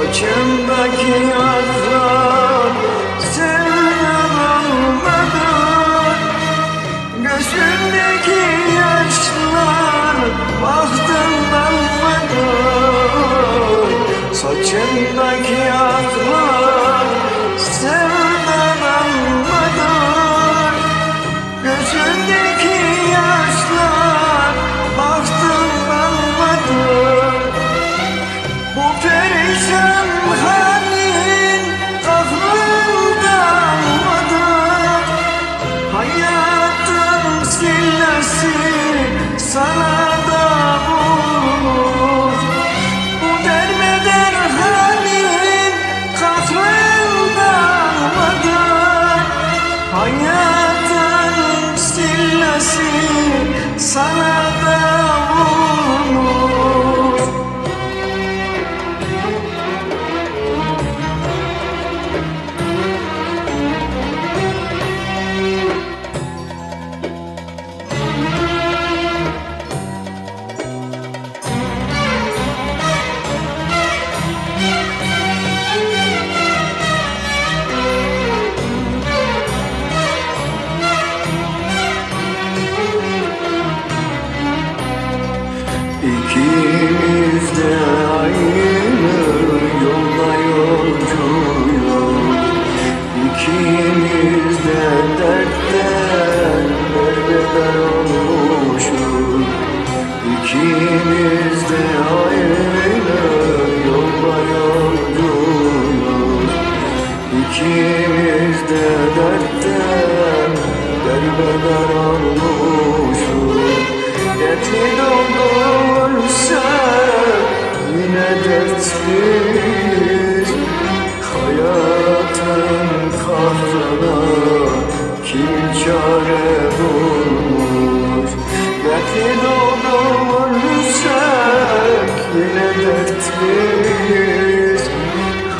Saçımdaki yazlar senden almadan, gözümdeki yaşlar bahtımdan almadan. Saçımdaki yazlar senden almadan, gözümdeki yaşlar bahtımdan almadan. Bu perişan halin aklımda olmadan, hayatın sillesi sana da vurur. Bu derbeder halin aklımda olmadan, hayatın sillesi sana da vurur. İkimiz de aynı yolda yolcuyuz. İkimiz de dertten derbeder olmuşuz. İkimiz de aynı yolda yolcuyuz. İkimiz de dertten derbeder olmuşuz. Dertli doldursak yine dertliyiz. Hayatın kahrına kim çare bulmuş? Dertli doldursak yine dertliyiz.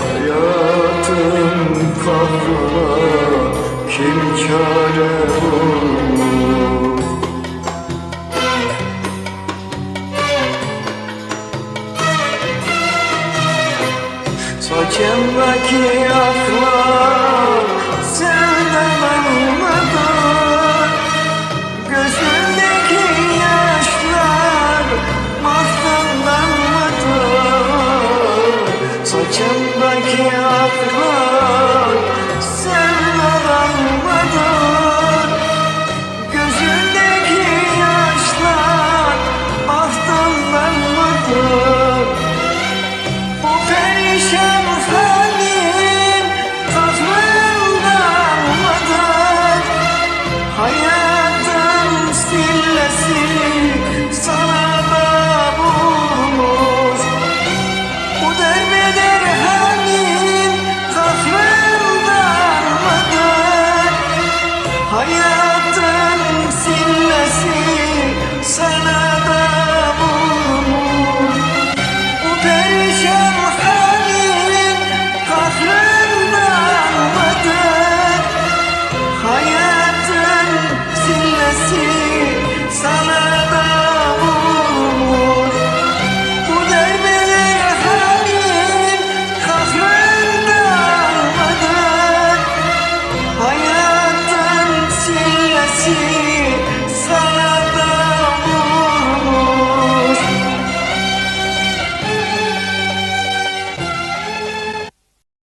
Hayatın kahrına kim çare bulmuş? Saçımdaki aklar